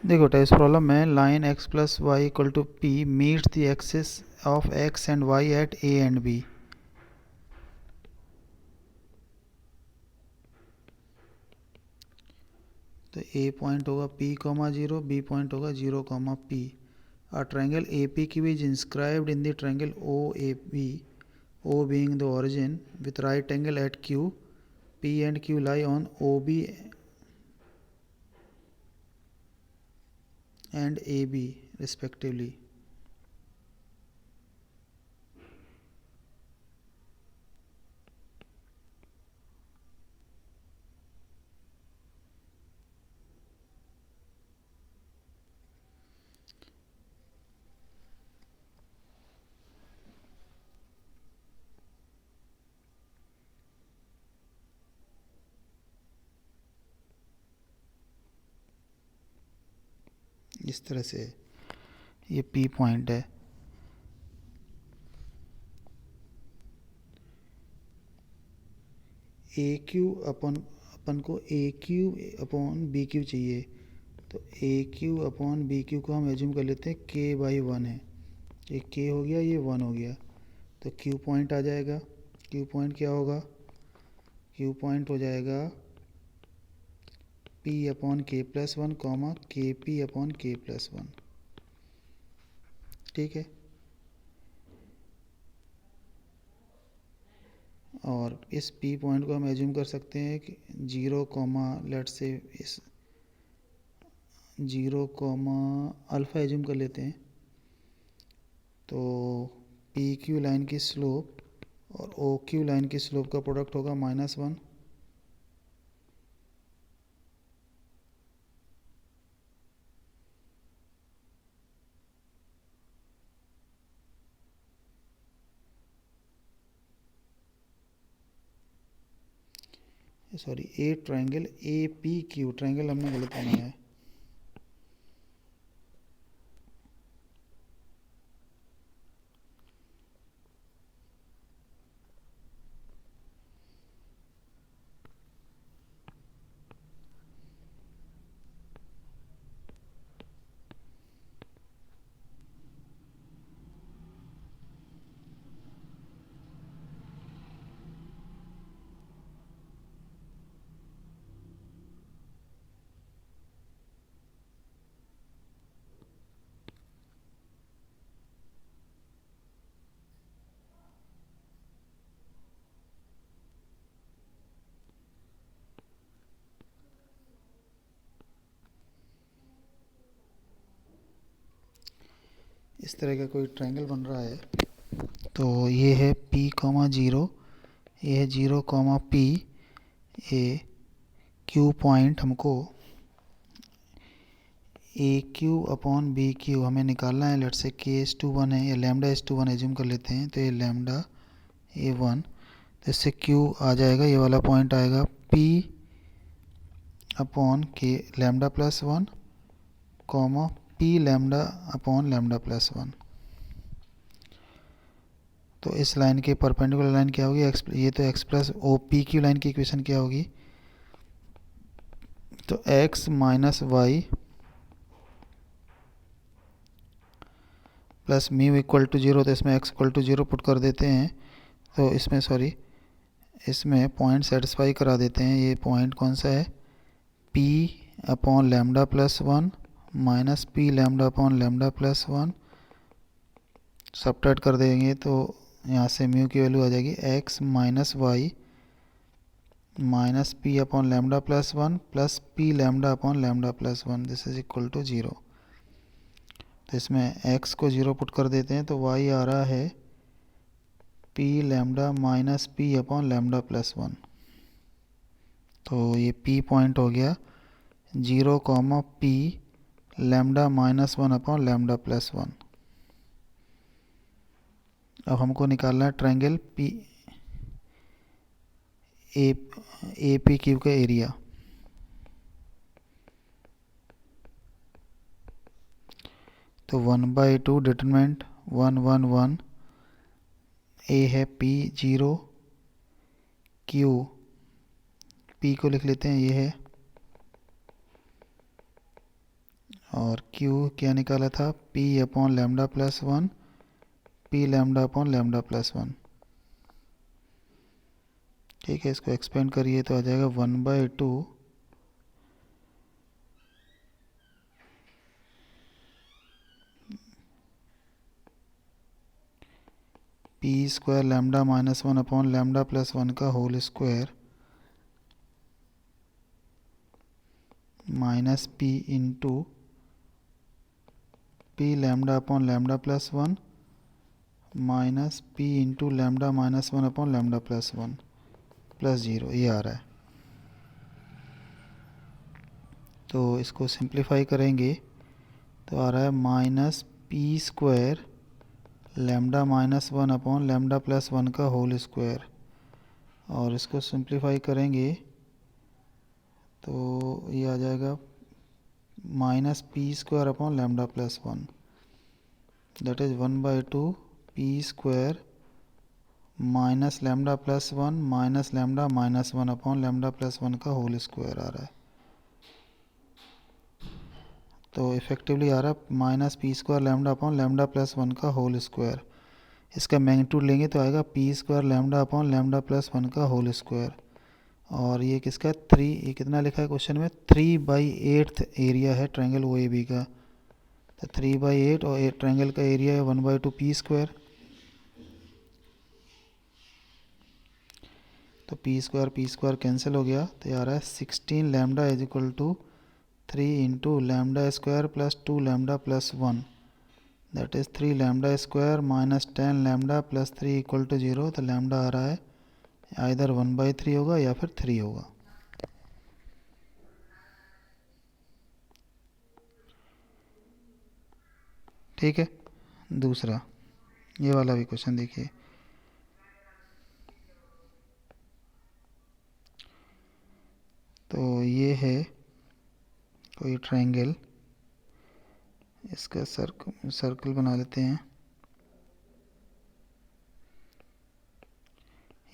देखो बेटा, इस प्रॉब्लम में line x plus y equal to p meets the axis of x and y at a and b। तो a point होगा p comma 0, b point होगा 0 comma p। A triangle APQ is inscribed in the triangle OAB, O being the origin, with right angle at Q. P and Q lie on OB and AB respectively. इस तरह से ये P point है। अपन को AQ upon BQ चाहिए, तो AQ upon BQ को हम एज्यूम कर लेते हैं K/1 है। ये K हो गया, ये 1 हो गया, तो Q पॉइंट आ जाएगा। Q पॉइंट क्या होगा? Q पॉइंट हो जाएगा P upon K+1 comma KP upon K+1। ठीक है। और इस P पॉइंट को हम एज्यूम कर सकते हैं कि 0 कॉमा लेट से इस 0 कॉमा अल्फ़ा एज्यूम कर लेते हैं। तो PQ लाइन की स्लोप और OQ लाइन की स्लोप का प्रोडक्ट होगा -1। सॉरी, ए ट्रायंगल APQ, ट्रायंगल हमने गलत बनाया है। इस तरह का कोई ट्रायंगल बन रहा है। तो ये है P,0, ये है 0,P। ये Q पॉइंट हमको AQ अपॉन BQ हमें निकालना है। लेट से K/1 है या λ/1 एज्यूम कर लेते हैं। तो ये λ(A1), तो इससे Q आ जाएगा, ये वाला पॉइंट आएगा P upon K λ+1 comma P λ upon λ+1। तो इस लाइन के परपेंडिकुलर लाइन क्या होगी? ये तो x प्लस OPQ लाइन की इक्वेशन क्या होगी? तो x minus y plus mu equal to 0, तो इसमें x इक्वल टू 0 पुट कर देते हैं। तो इसमें सॉरी, इसमें पॉइंट सेटिस्फाई करा देते हैं। ये पॉइंट कौन सा है? P upon λ+1 minus P λ upon λ+1 subtract कर देंगे, तो यहाँ से म्यू की वैल्यू आ जाएगी x minus y minus P upon λ+1 plus P λ upon λ+1, this is equal to 0। तो इसमें x को 0 पुट कर देते हैं, तो y आ रहा है P λ माइनस P अपॉन λ+1। तो ये P पॉइंट हो गया 0,P λ-1 अपॉन λ+1। अब हमको निकालना है ट्रायंगल APQ का एरिया। तो 1/2 डिटरमिनेंट 1 1 1, A है P0, Q P को लिख लेते हैं, ये है और Q क्या निकाला था, P upon lambda plus 1, P lambda upon lambda plus 1। ठीक है, इसको एक्सपेंड करिए तो आ जाएगा 1/2 p square lambda minus 1 upon lambda plus 1 का whole square minus p into p lambda upon lambda plus 1 minus p into lambda minus 1 upon lambda plus 1 plus 0, ये आ रहा है। तो इसको सिंप्लीफाई करेंगे तो आ रहा है minus P square lambda minus 1 upon lambda plus 1 का होल स्क्वायर, और इसको सिंप्लीफाई करेंगे तो ये आ जाएगा minus P square upon lambda plus 1, that is 1/2 p square minus lambda plus 1 minus lambda minus 1 upon lambda plus 1 का होल स्क्वायर आ रहा है। तो इफेक्टिवली आ रहा है minus P square lambda upon lambda plus 1 का होल स्क्वायर। इसका magnitude लेंगे तो आएगा P square lambda upon lambda plus 1 का होल स्क्वायर। और ये किसका 3, ये कितना लिखा है क्वेश्चन में, 3/8 एरिया है ट्रायंगल ओ ए बी का। तो 3/8 और ट्रायंगल का एरिया है 1/2 पी स्क्वायर। तो पी स्क्वायर कैंसिल हो गया तो ये आ रहा है 16 lambda is equal to 3 into lambda square plus 2 lambda plus 1, that is 3 lambda square minus 10 lambda plus 3 equal to 0। तो लैम्डा आ रहा है आइदर 1/3 होगा या फिर 3 होगा। ठीक है, दूसरा ये वाला भी क्वेश्चन देखिए। तो ये है कोई ट्रायंगल, इसका सर्कल बना लेते हैं।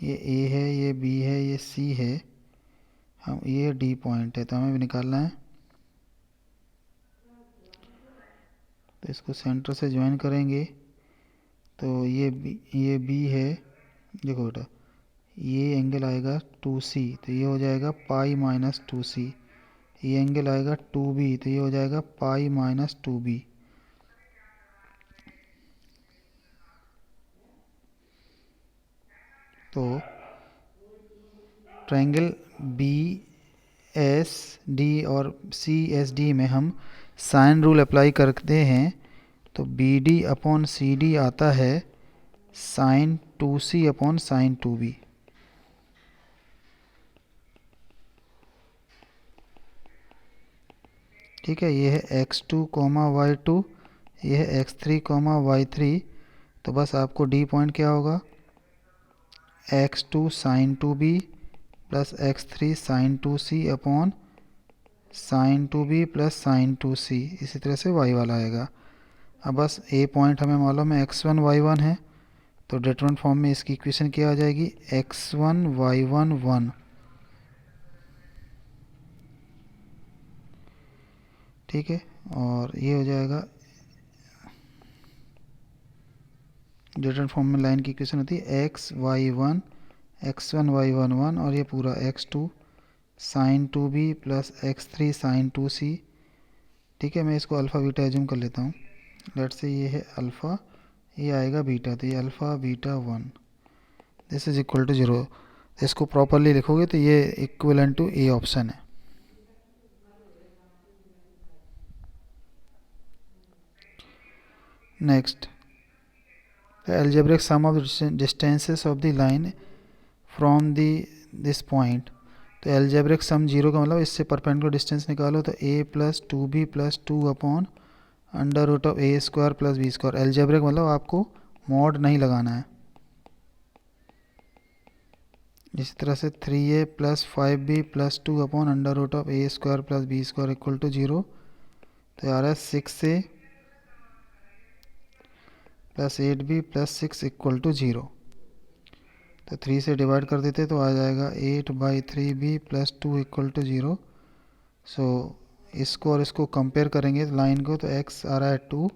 ये ए है, ये बी है, ये सी है, हम ये डी पॉइंट है, तो हमें भी निकालना है। तो इसको सेंटर से ज्वाइन करेंगे तो ये बी है। देखो बेटा, ये एंगल आएगा 2C, तो ये हो जाएगा पाई माइनस 2C। ये एंगल आएगा 2B, तो ये हो जाएगा पाई माइनस 2B। तो ट्रायंगल बी एस डी और सी एस डी में हम साइन रूल अप्लाई करते हैं तो b d upon c d आता है sign 2C upon sine 2B। ठीक है, ये है x2 y2, ये है x3 y3। तो बस आपको डी पॉइंट क्या होगा, x2 sine 2B plus x3 sine 2C upon sine 2B plus sine 2C। इसी तरह से y वाला आएगा। अब बस ए पॉइंट हमें मालूम है x1 y1 है, तो डिटरमिनेंट फॉर्म में इसकी इक्वेशन क्या आ जाएगी, x1 y1 1। ठीक है, और ये हो जाएगा डिटरमिनेंट फॉर्म में लाइन की इक्वेशन होती है x1 y1 1, और ये पूरा x2 sine 2B plus x3 sine 2C। ठीक है, मैं इसको अल्फ़ा बीटा एज्यूम कर लेता हूँ। लेट्स से ये है अल्फ़ा, ये आएगा बीटा, तो ये alpha beta 1, this is equal to 0। इसको प्रॉपरली लिखोगे तो ये इक्विवेलेंट टू ए ऑप्शन है। Next, the algebraic sum of distances of the line from this point. तो अलजेब्रिक सम 0 का मतलब इससे परपेंडिकुलर डिस्टेंस निकालो, तो a plus 2b plus 2 upon under root of a square plus b square. Algebraic मतलब आपको mod नहीं लगाना है। इसी तरह से 3a plus 5b plus 2 upon under root of a square plus b square equal to 0। तो आ रहा है 6a plus 8b plus 6 equal to 0। तो 3 से डिवाइड कर देते तो आ जाएगा 8/3b प्लस 2 इक्वल टू 0। सो इसको और इसको कंपेयर करेंगे लाइन को, तो x आ रहा है 2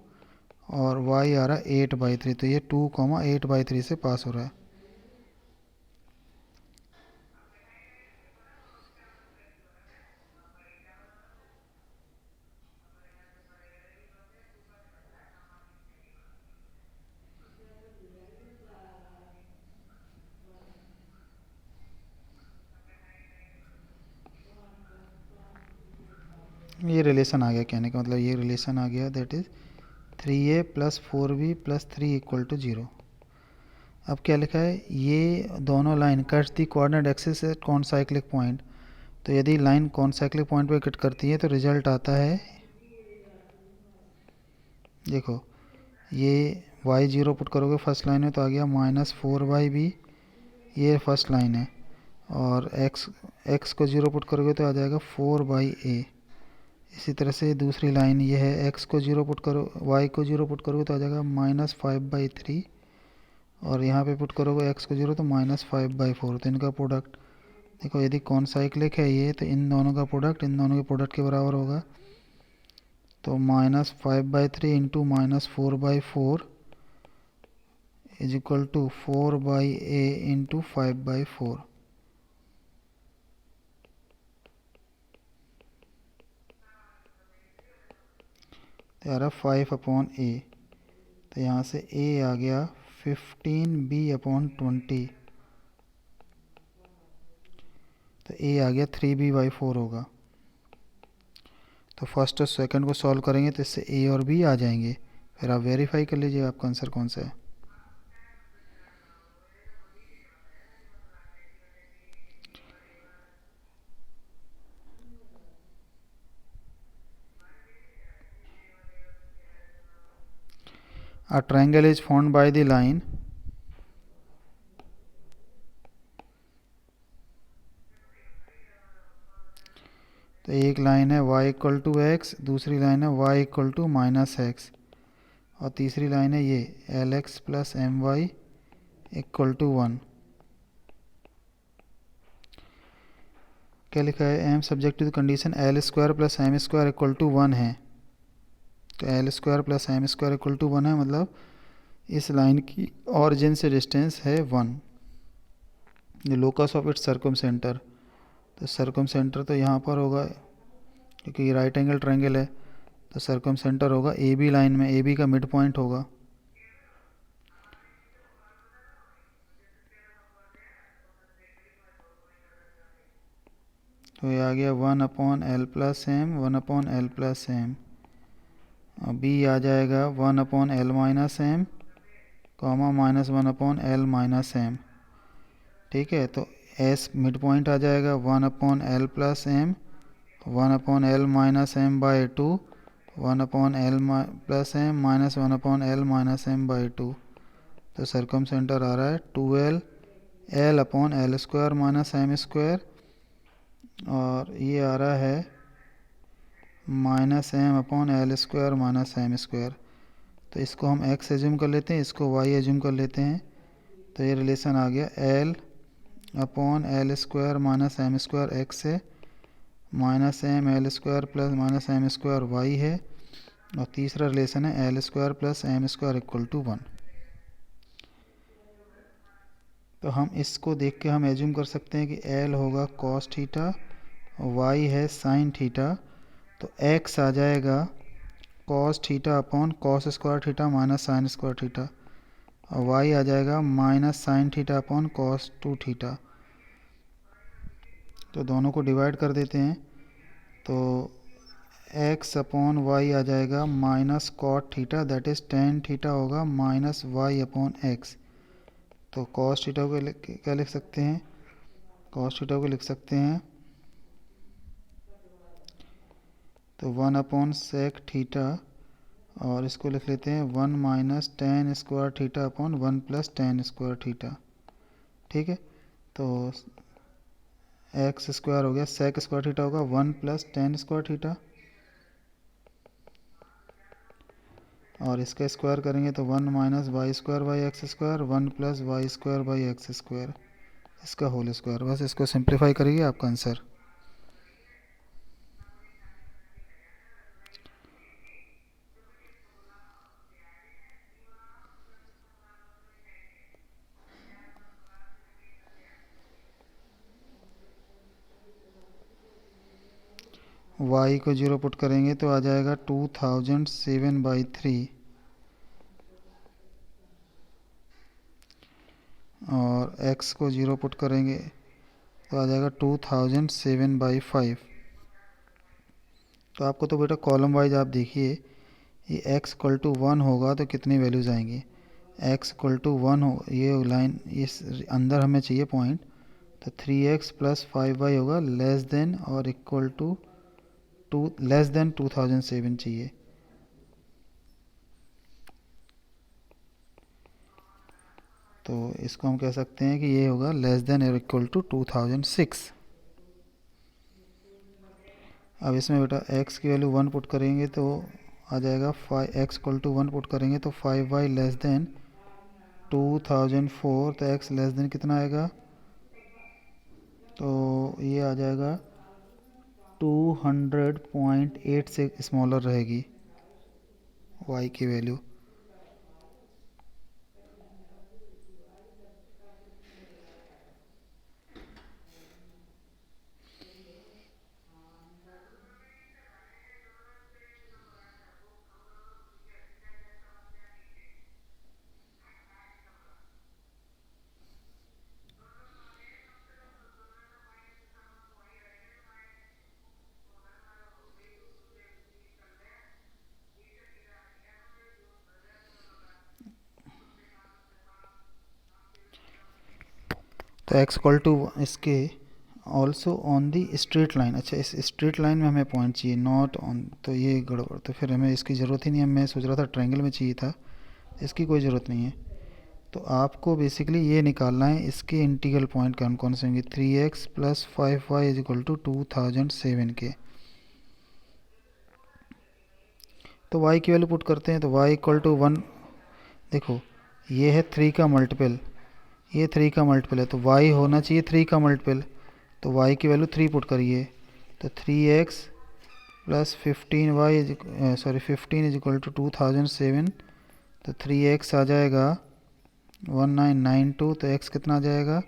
और y आ रहा है 8/3, तो ये 2,8/3 से पास हो रहा है। ये रिलेशन आ गया, कहने का मतलब ये रिलेशन आ गया, दैट इज़ 3a + 4b + 3 = 0। अब क्या लिखा है, ये दोनों line cuts the coordinate axis at concyclic point. तो यदि लाइन कॉनसाइक्लिक पॉइंट पे कट करती है तो रिजल्ट आता है, देखो ये y0 पुट करोगे फर्स्ट लाइन में तो आ गया -4/b, ये फर्स्ट लाइन है, और x को 0 पुट करोगे तो आ जाएगा 4/a। इसी तरह से दूसरी लाइन ये है, x को 0 पुट करो, y को 0 पुट करोगे तो आ जाएगा -5/3, और यहाँ पे पुट करोगे x को 0 तो -5/4। तो इनका प्रोडक्ट देखो, यदि कॉनसाइक्लिक है ये तो इन दोनों का प्रोडक्ट इन दोनों के प्रोडक्ट के बराबर होगा। तो -5/3 into -4/4 is equal to 4/a into 5/4। तो यार 5/a, तो यहाँ से a आ गया 15b/20, तो a आ गया 3b/4 होगा। तो फर्स्ट और सेकंड को सॉल्व करेंगे तो इससे a और b आ जाएंगे, फिर आप वेरीफाई कर लीजिए आपका आंसर कौन सा है। A triangle is formed by the line तो एक लाइन है y = x, दूसरी लाइन है y = -x, और तीसरी लाइन है ये lx + my = 1। क्या लिखा है, m subject to the condition l² + m² = 1 है। तो l² + m² = 1 है, मतलब इस लाइन की ऑरिजिन से डिस्टेंस है 1। द लोकस ऑफ इट्स सर्कमसेंटर, तो सर्कमसेंटर तो यहाँ पर होगा क्योंकि ये राइट एंगल ट्रायंगल है, तो सर्कमसेंटर होगा ए बी लाइन में, ए बी का मिड पॉइंट होगा। तो ये आ गया 1/l + m, 1/l + m, और बी आ जाएगा 1/l - m, -1/l - m। ठीक है, तो एस मिड पॉइंट आ जाएगा 1/l + m, 1/l - m/2, 1/l + m -1/l - m/2। तो सर्कमसेंटर आ रहा है 12 l/l² - m², और ये आ रहा है -m/l² - m²। तो इसको हम x एज्यूम कर लेते हैं, इसको y एज्यूम कर लेते हैं, तो ये रिलेशन आ गया l/l² - m² x है, -ml² + m² y है, और तीसरा रिलेशन है l² + m² = 1। तो हम इसको देख के हम एज्यूम कर सकते हैं कि l होगा cos थीटा, y है sin थीटा, तो x आ जाएगा cos θ/cos² θ -sin² θ, और y आ जाएगा -sin θ/cos 2θ। तो दोनों को डिवाइड कर देते हैं, तो x/y आ जाएगा -cot θ, दैट इज़ tan θ होगा -y/x। तो cos θ को क्या लिख सकते हैं, cos θ को लिख सकते हैं तो 1/sec θ, और इसको लिख लेते हैं 1 - tan² θ/1 + tan² θ। ठीक है, तो x² हो गया, sec² θ होगा 1 + tan² θ, और इसका स्क्वायर करेंगे तो 1 - y² / x², 1 + y² / x², इसका होल स्क्वायर। बस इसको सिंप्लीफाई करिए, आपका आंसर y को 0 पुट करेंगे तो आ जाएगा 2007/3 और x को 0 पुट करेंगे तो आ जाएगा 2007/5। तो आपको तो बेटा कॉलम वाइज आप देखिए, ये x इक्वल टू 1 होगा तो कितनी वैल्यूज़ आएंगी। x इक्वल टू 1 हो, ये लाइन इस अंदर हमें चाहिए पॉइंट, तो 3x प्लस 5y होगा लेस देन और इक्वल टू लेस देन 2007 चाहिए। तो इसको हम कह सकते हैं कि ये होगा लेस देन और इक्वल टू 2006। अब इसमें बेटा x की वैल्यू 1 पुट करेंगे तो आ जाएगा 5x इक्वल टू 1 पुट करेंगे तो 5y लेस देन 2004। तो x लेस देन कितना आएगा, तो ये आ जाएगा 200.8 से स्मॉलर रहेगी y की वैल्यू। तो x इक्वल टू इसके also on the straight line. अच्छा, इस स्ट्रेट लाइन में हमें पॉइंट चाहिए, नॉट ऑन, तो ये गड़बड़, तो फिर हमें इसकी ज़रूरत ही नहीं है। मैं सोच रहा था ट्रायंगल में चाहिए था, इसकी कोई ज़रूरत नहीं है। तो आपको बेसिकली ये निकालना है इसके इंटीग्रल पॉइंट कौन कौन से होंगे, 3x plus 5y is equal to 2007 के। तो y की वैल्यू पुट करते हैं तो y इक्वल टू 1, देखो ये है 3 का मल्टीपल, ये 3 का मल्टीपल है तो y होना चाहिए 3 का मल्टीपल, तो y की वैल्यू 3 पुट करिए तो 3x plus 15 is equal to 2007। तो 3x आ जाएगा 1992, तो x कितना आ जाएगा,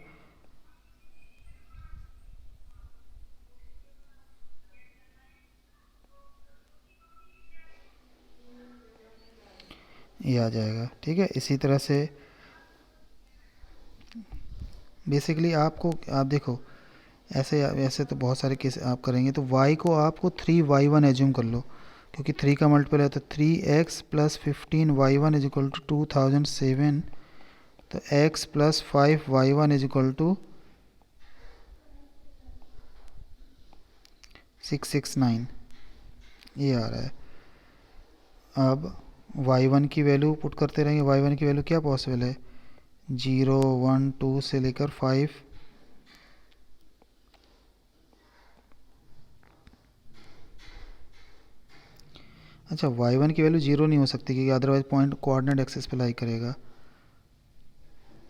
ये आ जाएगा। ठीक है, इसी तरह से बेसिकली आपको, आप देखो ऐसे ऐसे तो बहुत सारे केस आप करेंगे तो y को आपको 3y1 एज्यूम कर लो, क्योंकि 3 का मल्टीपल है तो 3x plus 15y1 is equal to 2007। तो x plus 5y1 is equal to 669, ये आ रहा है। अब y1 की वैल्यू पुट करते रहेंगे, y1 की वैल्यू क्या पॉसिबल है, 0 1 2 से लेकर 5। अच्छा, y1 की वैल्यू 0 नहीं हो सकती क्योंकि अदरवाइज पॉइंट कोऑर्डिनेट एक्सिस पे लाई करेगा।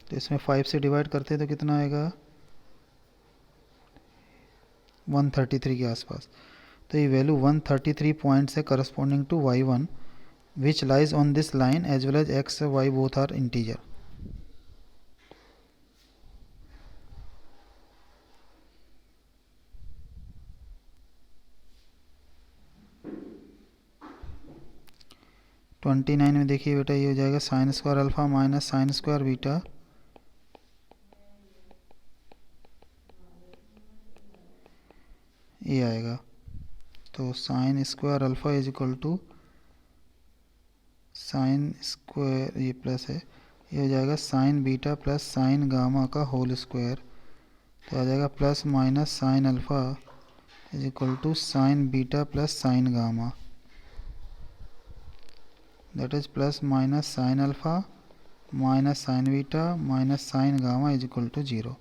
तो इसमें 5 से डिवाइड करते हैं तो कितना आएगा, 133 के आसपास। तो ये वैल्यू 133 पॉइंट्स है corresponding to y1 which lies on this line as well as x y both are integer. Twenty 29 में देखिए बेटा, ये हो जाएगा sine square alpha minus sine square beta, ये आएगा। तो sine square alpha is equal to sine square, ये प्लस है, ये हो जाएगा sine beta plus sine gamma का होल स्क्वायर। तो आ जाएगा plus minus sine alpha is equal to sine beta plus sine gamma, that is plus minus sine alpha minus sine beta minus sine gamma is equal to 0।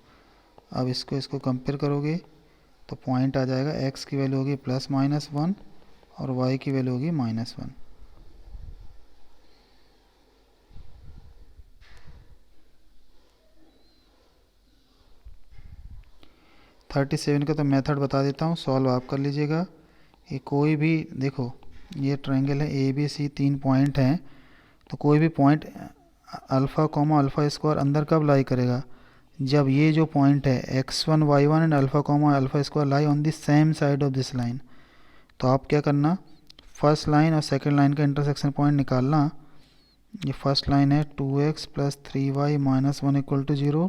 अब इसको compare करोगे तो point आ जाएगा, x की value होगी plus minus 1 और y की value होगी -1। थर्टी सेवन का तो मेथड बता देता हूँ, सॉल्व आप कर लीजिएगा। कि कोई भी, देखो ये ट्रायंगल है ए बी सी, 3 पॉइंट हैं, तो कोई भी point alpha comma alpha square अंदर कब लाई करेगा, जब ये जो पॉइंट है x1 y1 and alpha comma alpha square lie on the same side of this line. तो आप क्या करना, फर्स्ट लाइन और सेकंड लाइन का इंटरसेक्शन पॉइंट निकालना। ये फर्स्ट लाइन है 2x plus 3y minus 1 equal to 0,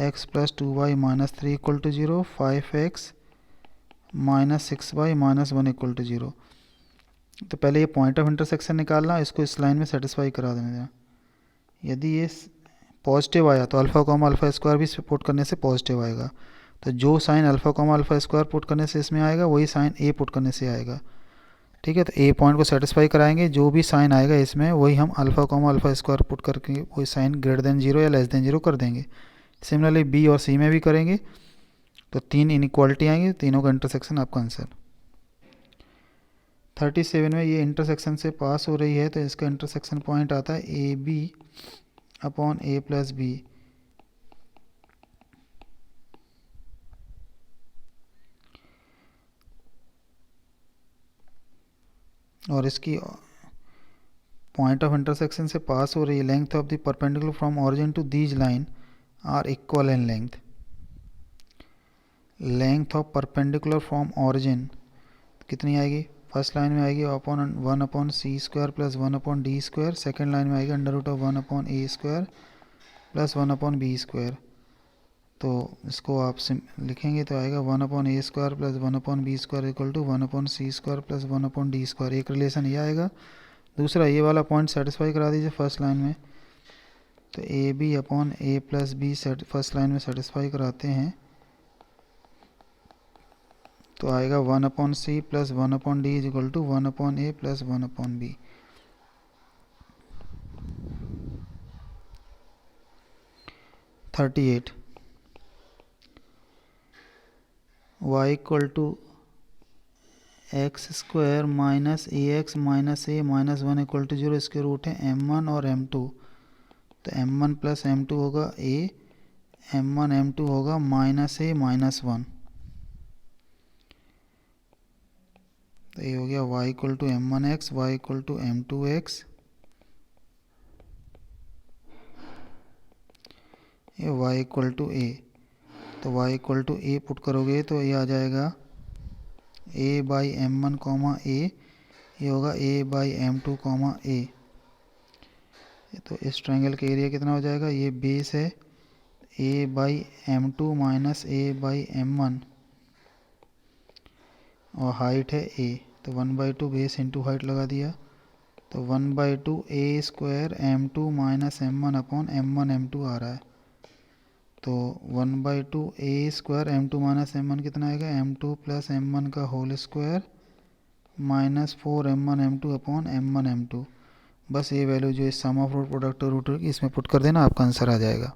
x plus 2y minus 3 equal to 0, 5x minus 6y minus 1 equal to 0। तो पहले ये पॉइंट ऑफ इंटरसेक्शन निकालना, इसको इस लाइन में सेटिस्फाई करा देना। यदि ये पॉजिटिव आया तो अल्फ़ा कॉमा अल्फ़ा स्क्वायर भी पुट करने से पॉजिटिव आएगा। तो जो sine alpha comma alpha square put करने से इसमें आएगा वही साइन ए पुट करने से आएगा। ठीक है, तो ए पॉइंट को सेटिस्फाई कराएंगे, जो भी साइन आएगा इसमें वही हम alpha comma alpha square put करके वही साइन ग्रेटर देन 0 या लेस देन 0 कर देंगे। सिमिलरली बी और सी में भी करेंगे। तो 3 इनइक्वालिटी आएंगी, तीनों का इंटरसेक्शन आपका आंसर। 37 में ये इंटरसेक्शन से पास हो रही है, तो इसका इंटरसेक्शन पॉइंट आता है a b upon a plus b. और इसकी पॉइंट ऑफ इंटरसेक्शन से पास हो रही है। Length of the perpendicular from origin to these line are equal in length. Length of perpendicular from origin कितनी आएगी, फर्स्ट लाइन में आएगी अपॉन 1 अपॉन सी square plus 1 upon D square, second line में आएगी under root of 1 upon A square plus 1 upon B square. तो इसको आप लिखेंगे तो आएगा 1 upon A square plus 1 upon B square equal to 1 upon C square plus 1 upon D square. एक relation ये आएगा। दूसरा ये वाला पॉइंट सेटिस्फाई करा दीजिए फर्स्ट लाइन में। तो a b upon a plus b first line में सेटिस्फाई कराते हैं तो आएगा 1 upon c plus 1 upon d is equal to 1 upon a plus 1 upon b. y equal to x square minus a x minus a minus 1 equal to 0। इसके root है m1 और m2। तो m1 plus m2 होगा a, m1 m2 होगा minus a minus 1। तो ये हो गया y equal to m1x, y equal to m2x, ये y इक्वल टू a। तो y equal to a put करोगे तो ये आ जाएगा a by m1 comma a, ये होगा a by m2 comma a। तो इस ट्रायंगल का एरिया कितना हो जाएगा, ये बेस है a by m2 minus a by m1 और हाइट है a। तो 1/2 बेस इंटू हाइट लगा दिया। तो 1/2 a square m2 minus m1 upon m1 m2 आ रहा है। तो 1/2 a square m2 minus m1 कितना आएगा, m2 प्लस m1 का whole square minus 4m1 m2 upon m1 m2। बस ये वैल्यू जो इस सम ऑफ रूट प्रोडक्ट और रूट इसमें पुट कर देना, आपका आंसर आ जाएगा।